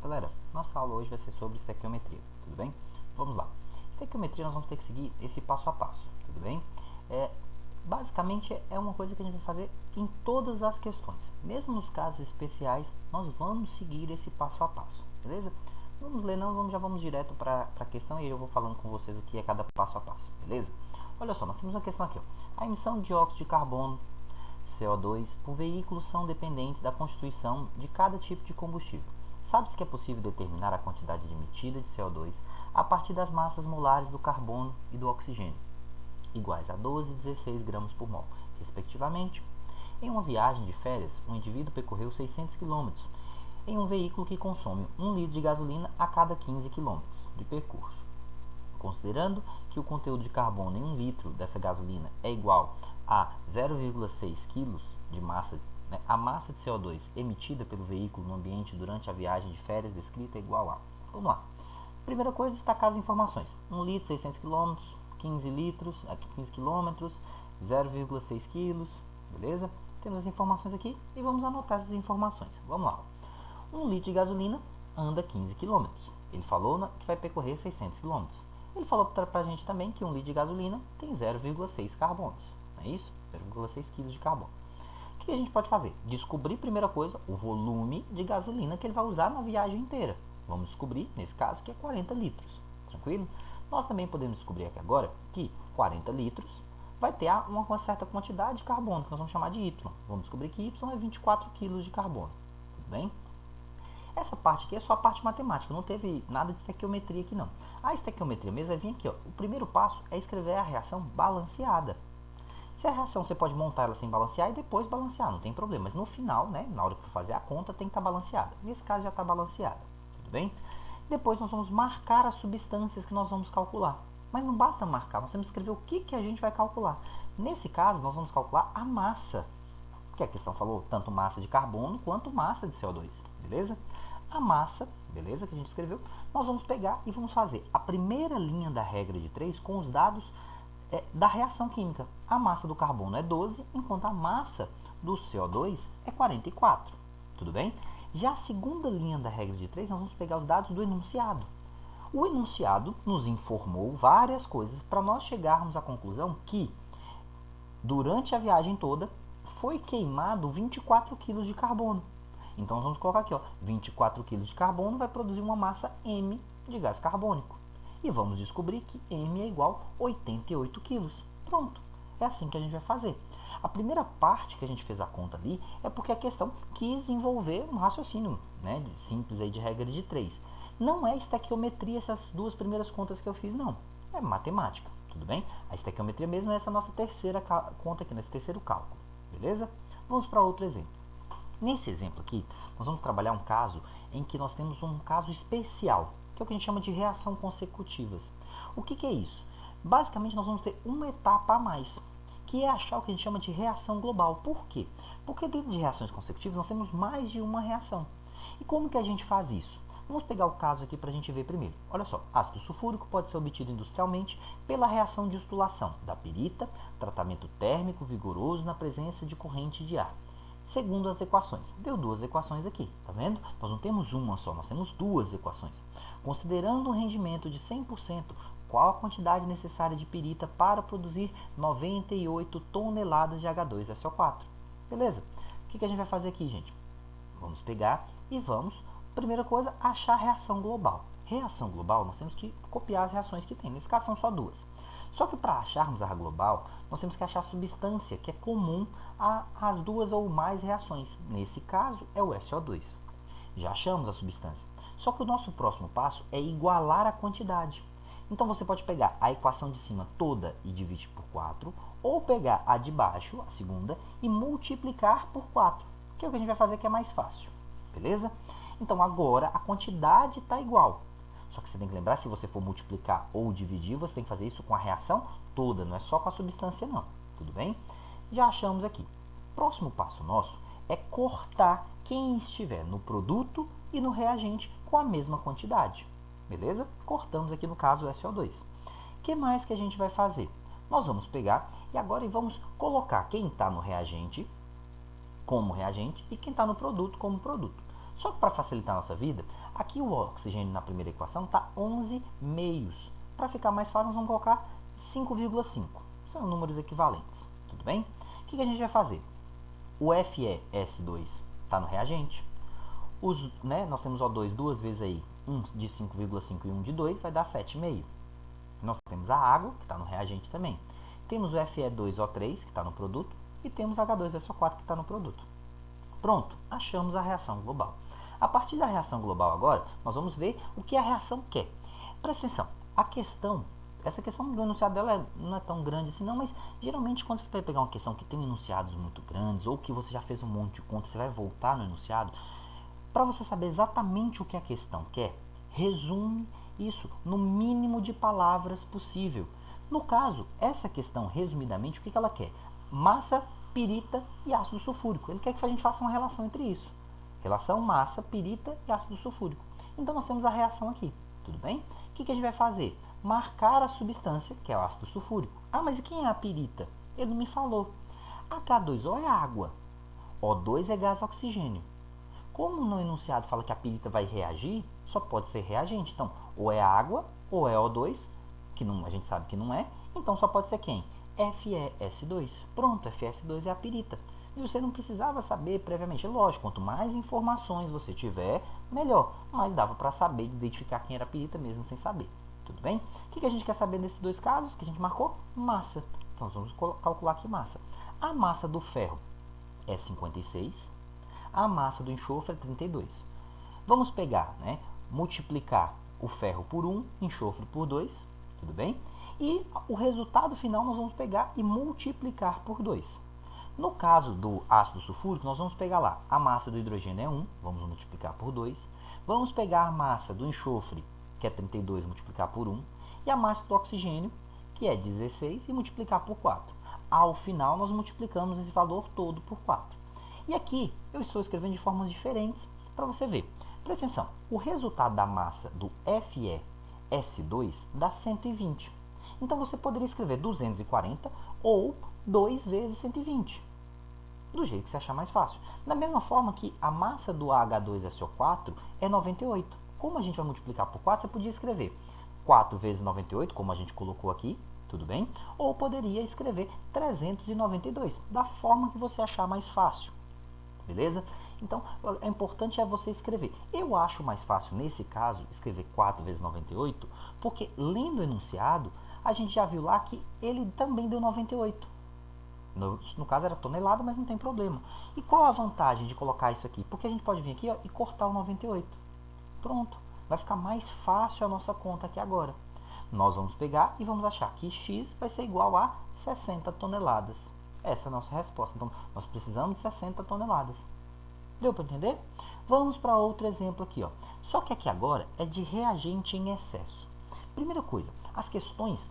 Galera, nossa aula hoje vai ser sobre estequiometria, tudo bem? Vamos lá. Estequiometria nós vamos ter que seguir esse passo a passo, tudo bem? Basicamente é uma coisa que a gente vai fazer em todas as questões. Mesmo nos casos especiais, nós vamos seguir esse passo a passo, beleza? Vamos ler não, já vamos direto para a questão e eu vou falando com vocês o que é cada passo a passo, beleza? Olha só, nós temos uma questão aqui, ó. A emissão de dióxido de carbono, CO2, por veículos são dependentes da constituição de cada tipo de combustível. Sabe-se que é possível determinar a quantidade emitida de CO2 a partir das massas molares do carbono e do oxigênio, iguais a 12 e 16 gramas por mol, respectivamente. Em uma viagem de férias, um indivíduo percorreu 600 km em um veículo que consome 1 litro de gasolina a cada 15 km de percurso. Considerando que o conteúdo de carbono em 1 litro dessa gasolina é igual a 0,6 kg de massa, a massa de CO2 emitida pelo veículo no ambiente durante a viagem de férias descrita é igual a... Vamos lá. Primeira coisa, destacar as informações. 1 litro, 600 km, 15 km, 0,6 kg, beleza? Temos as informações aqui e vamos anotar essas informações. Vamos lá. 1 litro de gasolina anda 15 km. Ele falou que vai percorrer 600 km. Ele falou para a gente também que 1 litro de gasolina tem 0,6 carbonos. Não é isso? 0,6 kg de carbono. O que a gente pode fazer? Descobrir, primeira coisa, o volume de gasolina que ele vai usar na viagem inteira. Vamos descobrir, nesse caso, que é 40 litros. Tranquilo? Nós também podemos descobrir aqui agora que 40 litros vai ter uma certa quantidade de carbono, que nós vamos chamar de Y. Vamos descobrir que Y é 24 kg de carbono. Tudo bem? Essa parte aqui é só a parte matemática, não teve nada de estequiometria aqui não. A estequiometria mesmo vai vir aqui, ó. O primeiro passo é escrever a reação balanceada. Se a reação você pode montar ela sem balancear e depois balancear, não tem problema. Mas no final, né, na hora que for fazer a conta, tem que estar balanceada. Nesse caso já está balanceada, tudo bem? Depois nós vamos marcar as substâncias que nós vamos calcular. Mas não basta marcar, nós temos que escrever o que a gente vai calcular. Nesse caso, nós vamos calcular a massa. Porque a questão falou tanto massa de carbono quanto massa de CO2, beleza? A massa, beleza, que a gente escreveu, nós vamos pegar e vamos fazer a primeira linha da regra de 3 com os dados da reação química. A massa do carbono é 12, enquanto a massa do CO2 é 44, tudo bem? Já a segunda linha da regra de 3, nós vamos pegar os dados do enunciado. O enunciado nos informou várias coisas para nós chegarmos à conclusão que, durante a viagem toda, foi queimado 24 kg de carbono. Então, nós vamos colocar aqui, ó, 24 kg de carbono vai produzir uma massa M de gás carbônico. E vamos descobrir que M é igual a 88 kg. Pronto, é assim que a gente vai fazer. A primeira parte que a gente fez a conta ali é porque a questão quis envolver um raciocínio, né, simples aí de regra de 3. Não é estequiometria essas duas primeiras contas que eu fiz, não. É matemática, tudo bem? A estequiometria mesmo é essa nossa terceira conta aqui, nesse terceiro cálculo, beleza? Vamos para outro exemplo. Nesse exemplo aqui, nós vamos trabalhar um caso em que nós temos um caso especial, que é o que a gente chama de reação consecutivas. O que é isso? Basicamente, nós vamos ter uma etapa a mais, que é achar o que a gente chama de reação global. Por quê? Porque dentro de reações consecutivas nós temos mais de uma reação. E como que a gente faz isso? Vamos pegar o caso aqui para a gente ver primeiro. Olha só, ácido sulfúrico pode ser obtido industrialmente pela reação de distulação da pirita, tratamento térmico vigoroso na presença de corrente de ar. Segundo as equações. Deu duas equações aqui, tá vendo? Nós não temos uma só, nós temos duas equações. Considerando um rendimento de 100%, qual a quantidade necessária de pirita para produzir 98 toneladas de H2SO4? Beleza? O que a gente vai fazer aqui, gente? Vamos pegar e vamos, primeira coisa, achar a reação global. Reação global, nós temos que copiar as reações que tem. Nesse caso, são só duas. Só que para acharmos a global, nós temos que achar a substância que é comum às duas ou mais reações. Nesse caso, é o SO2. Já achamos a substância. Só que o nosso próximo passo é igualar a quantidade. Então, você pode pegar a equação de cima toda e dividir por 4, ou pegar a de baixo, a segunda, e multiplicar por 4, que é o que a gente vai fazer que é mais fácil. Beleza? Então, agora a quantidade está igual. Só que você tem que lembrar, se você for multiplicar ou dividir, você tem que fazer isso com a reação toda, não é só com a substância não, tudo bem? Já achamos aqui. Próximo passo nosso é cortar quem estiver no produto e no reagente com a mesma quantidade, beleza? Cortamos aqui no caso o SO2. O que mais que a gente vai fazer? Nós vamos pegar e agora vamos colocar quem está no reagente como reagente e quem está no produto como produto. Só que para facilitar a nossa vida, aqui o oxigênio na primeira equação está 11 meios. Para ficar mais fácil, nós vamos colocar 5,5. São números equivalentes, tudo bem? O que a gente vai fazer? O FeS2 está no reagente. Nós temos O2 duas vezes aí, um de 5,5 e um de 2, vai dar 7,5. Nós temos a água, que está no reagente também. Temos o Fe2O3, que está no produto, e temos H2SO4, que está no produto. Pronto, achamos a reação global. A partir da reação global agora, nós vamos ver o que a reação quer. Presta atenção, essa questão do enunciado dela não é tão grande assim não, mas geralmente quando você vai pegar uma questão que tem enunciados muito grandes, ou que você já fez um monte de conta, você vai voltar no enunciado, para você saber exatamente o que a questão quer, resume isso no mínimo de palavras possível. No caso, essa questão, resumidamente, o que ela quer? Massa, pirita e ácido sulfúrico. Ele quer que a gente faça uma relação entre isso. Relação massa, pirita e ácido sulfúrico. Então, nós temos a reação aqui, tudo bem? O que a gente vai fazer? Marcar a substância, que é o ácido sulfúrico. Ah, mas e quem é a pirita? Ele não me falou. H2O é água. O2 é gás oxigênio. Como no enunciado fala que a pirita vai reagir, só pode ser reagente. Então, ou é água, ou é O2, que não, a gente sabe que não é, então só pode ser quem? FeS2. Pronto, FeS2 é a pirita. E você não precisava saber previamente. Lógico, quanto mais informações você tiver, melhor. Mas dava para saber, identificar quem era a pirita mesmo sem saber. Tudo bem? O que a gente quer saber nesses dois casos que a gente marcou? Massa. Então, vamos calcular aqui massa. A massa do ferro é 56. A massa do enxofre é 32. Vamos pegar, multiplicar o ferro por 1, enxofre por 2, tudo bem? E o resultado final nós vamos pegar e multiplicar por 2. No caso do ácido sulfúrico, nós vamos pegar lá a massa do hidrogênio é 1, vamos multiplicar por 2. Vamos pegar a massa do enxofre, que é 32, multiplicar por 1. E a massa do oxigênio, que é 16, e multiplicar por 4. Ao final, nós multiplicamos esse valor todo por 4. E aqui, eu estou escrevendo de formas diferentes para você ver. Presta atenção, o resultado da massa do FeS2 dá 120. Então, você poderia escrever 240 ou 2 vezes 120. Do jeito que você achar mais fácil. Da mesma forma que a massa do H2SO4 é 98. Como a gente vai multiplicar por 4, você podia escrever 4 vezes 98, como a gente colocou aqui, tudo bem? Ou poderia escrever 392, da forma que você achar mais fácil. Beleza? Então, é importante você escrever. Eu acho mais fácil, nesse caso, escrever 4 vezes 98, porque lendo o enunciado, a gente já viu lá que ele também deu 98. No caso era tonelada, mas não tem problema. E qual a vantagem de colocar isso aqui? Porque a gente pode vir aqui e cortar o 98. Pronto. Vai ficar mais fácil a nossa conta aqui agora. Nós vamos pegar e vamos achar que x vai ser igual a 60 toneladas. Essa é a nossa resposta. Então, nós precisamos de 60 toneladas. Deu para entender? Vamos para outro exemplo aqui. Só que aqui agora é de reagente em excesso. Primeira coisa, as questões,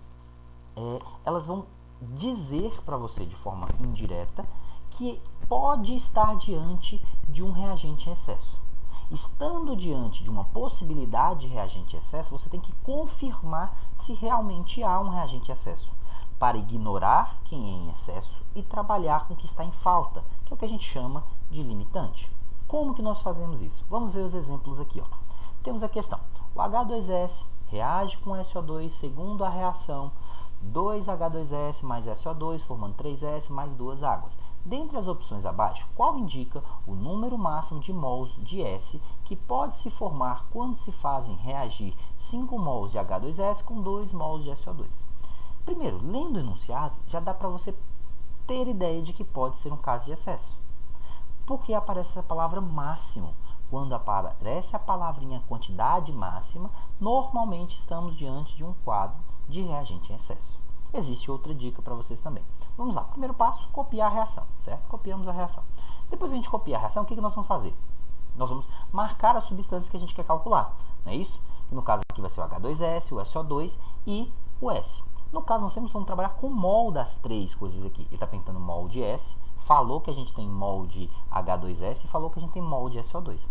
elas vão dizer para você de forma indireta que pode estar diante de um reagente em excesso. Estando diante de uma possibilidade de reagente em excesso, você tem que confirmar se realmente há um reagente em excesso, para ignorar quem é em excesso e trabalhar com o que está em falta, que é o que a gente chama de limitante. Como que nós fazemos isso? Vamos ver os exemplos aqui. Temos a questão, o H2S reage com SO2 segundo a reação 2H2S mais SO2, formando 3S mais 2 águas. Dentre as opções abaixo, qual indica o número máximo de mols de S que pode se formar quando se fazem reagir 5 mols de H2S com 2 mols de SO2? Primeiro, lendo o enunciado, já dá para você ter ideia de que pode ser um caso de excesso. Porque aparece essa palavra máximo. Quando aparece a palavrinha quantidade máxima, normalmente estamos diante de um quadro de reagente em excesso. Existe outra dica para vocês também. Vamos lá, primeiro passo, copiar a reação, certo? Copiamos a reação. Depois a gente copia a reação, o que nós vamos fazer? Nós vamos marcar as substâncias que a gente quer calcular, não é isso? E no caso aqui vai ser o H2S, o SO2 e o S. No caso, nós vamos trabalhar com mol das três coisas aqui. Ele está perguntando mol de S, falou que a gente tem mol de H2S e falou que a gente tem mol de SO2.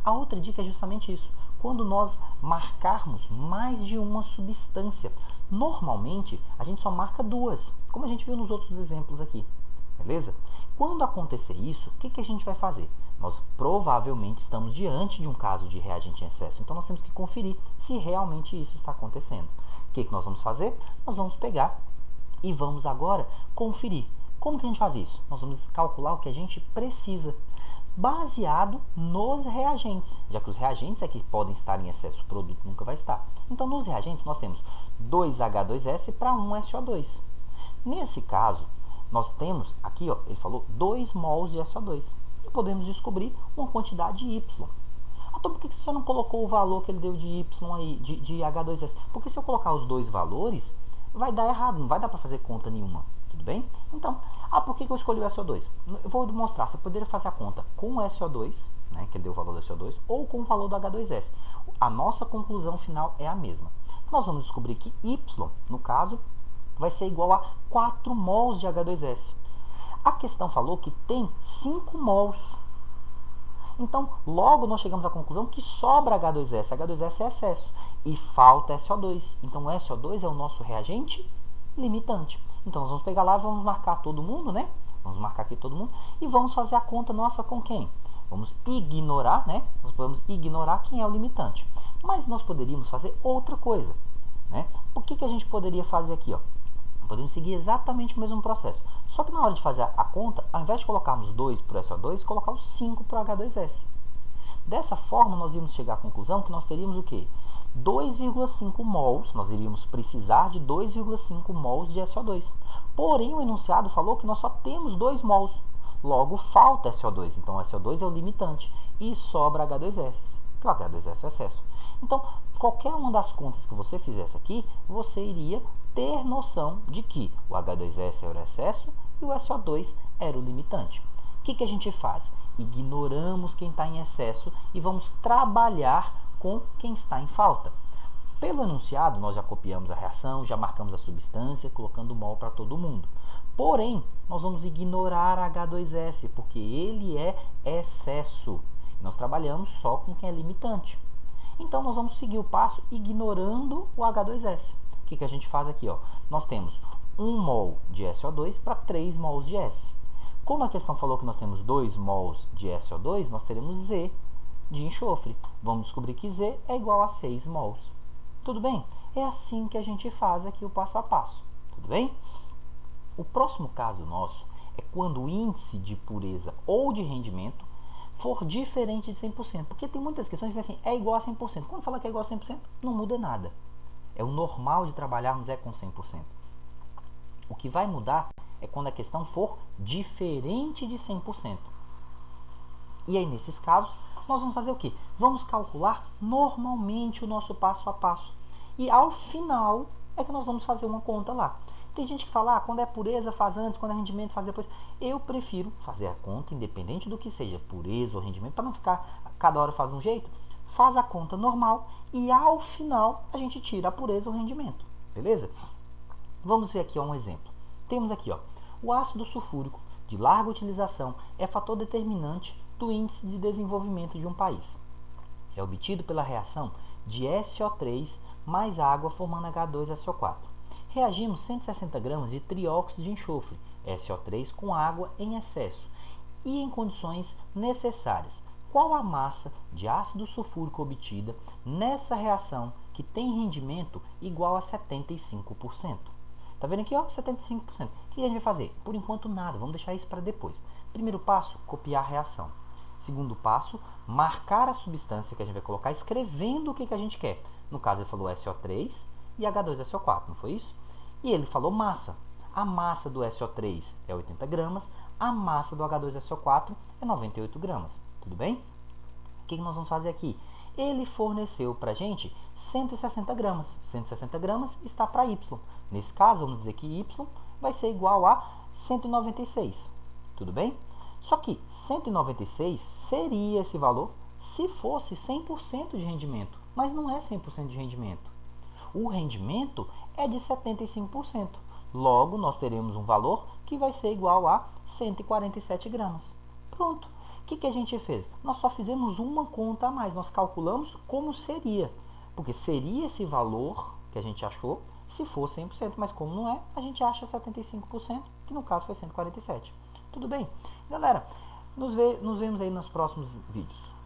A outra dica é justamente isso. Quando nós marcarmos mais de uma substância, normalmente a gente só marca duas, como a gente viu nos outros exemplos aqui. beleza? Quando acontecer isso, o que a gente vai fazer? Nós provavelmente estamos diante de um caso de reagente em excesso, então nós temos que conferir se realmente isso está acontecendo. O que nós vamos fazer? Nós vamos pegar e vamos agora conferir. Como que a gente faz isso? Nós vamos calcular o que a gente precisa, baseado nos reagentes, já que os reagentes é que podem estar em excesso, o produto nunca vai estar. Então, nos reagentes, nós temos 2H2S para 1SO2. Nesse caso, nós temos aqui, ó, ele falou 2 mols de SO2. E podemos descobrir uma quantidade Y. Então, por que você já não colocou o valor que ele deu de Y aí, de H2S? Porque se eu colocar os dois valores, vai dar errado, não vai dar para fazer conta nenhuma. Tudo bem? Então, por que eu escolhi o SO2? Eu vou mostrar, você poderia fazer a conta com o SO2, né, que ele deu o valor do SO2, ou com o valor do H2S. A nossa conclusão final é a mesma. Nós vamos descobrir que Y, no caso, vai ser igual a 4 mols de H2S. A questão falou que tem 5 mols. Então, logo nós chegamos à conclusão que sobra H2S. H2S é excesso e falta SO2. Então, o SO2 é o nosso reagente limitante. Então, nós vamos pegar lá e vamos marcar todo mundo, né? Vamos marcar aqui todo mundo e vamos fazer a conta nossa com quem? Vamos ignorar, né? Nós podemos ignorar quem é o limitante. Mas nós poderíamos fazer outra coisa, né? O que a gente poderia fazer aqui, ó? Podemos seguir exatamente o mesmo processo. Só que na hora de fazer a conta, ao invés de colocarmos 2 para o SO2, colocar os 5 para o H2S. Dessa forma, nós íamos chegar à conclusão que nós teríamos o quê? 2,5 mols, nós iríamos precisar de 2,5 mols de SO2. Porém, o enunciado falou que nós só temos 2 mols. Logo, falta SO2. Então, o SO2 é o limitante. E sobra H2S, que o H2S é o excesso. Então, qualquer uma das contas que você fizesse aqui, você iria ter noção de que o H2S era o excesso e o SO2 era o limitante. O que a gente faz? Ignoramos quem está em excesso e vamos trabalhar com quem está em falta. Pelo enunciado, nós já copiamos a reação, já marcamos a substância, colocando mol para todo mundo. Porém, nós vamos ignorar H2S, porque ele é excesso. Nós trabalhamos só com quem é limitante. Então, nós vamos seguir o passo ignorando o H2S. O que a gente faz aqui? Ó? Nós temos 1 mol de SO2 para 3 mols de S. Como a questão falou que nós temos 2 mols de SO2, nós teremos Z de enxofre. Vamos descobrir que Z é igual a 6 mols. Tudo bem? É assim que a gente faz aqui o passo a passo. Tudo bem? O próximo caso nosso é quando o índice de pureza ou de rendimento for diferente de 100%. Porque tem muitas questões que assim, é igual a 100%. Quando fala que é igual a 100%, não muda nada. É o normal de trabalharmos com 100%. O que vai mudar é quando a questão for diferente de 100%. E aí, nesses casos, nós vamos fazer o quê? Vamos calcular normalmente o nosso passo a passo. E ao final é que nós vamos fazer uma conta lá. Tem gente que fala, quando é pureza faz antes, quando é rendimento faz depois. Eu prefiro fazer a conta, independente do que seja, pureza ou rendimento, para não ficar, cada hora faz um jeito. Faz a conta normal e ao final a gente tira a pureza ou o rendimento. Beleza? Vamos ver aqui um exemplo. Temos aqui, o ácido sulfúrico de larga utilização é fator determinante do índice de desenvolvimento de um país. É obtido pela reação de SO3 mais água formando H2SO4. Reagimos 160 gramas de trióxido de enxofre, SO3, com água em excesso e em condições necessárias. Qual a massa de ácido sulfúrico obtida nessa reação que tem rendimento igual a 75%? Tá vendo aqui, 75%. O que a gente vai fazer? Por enquanto nada, vamos deixar isso para depois. Primeiro passo, copiar a reação. Segundo passo, marcar a substância que a gente vai colocar, escrevendo o que a gente quer. No caso, ele falou SO3 e H2SO4, não foi isso? E ele falou massa. A massa do SO3 é 80 gramas, a massa do H2SO4 é 98 gramas. Tudo bem? O que nós vamos fazer aqui? Ele forneceu para a gente 160 gramas. 160 gramas está para Y. Nesse caso, vamos dizer que Y vai ser igual a 196. Tudo bem? Só que 196 seria esse valor se fosse 100% de rendimento. Mas não é 100% de rendimento. O rendimento é de 75%. Logo, nós teremos um valor que vai ser igual a 147 gramas. Pronto. O que a gente fez? Nós só fizemos uma conta a mais. Nós calculamos como seria. Porque seria esse valor que a gente achou se for 100%. Mas como não é, a gente acha 75%, que no caso foi 147%. Tudo bem? Galera, nos vemos aí nos próximos vídeos.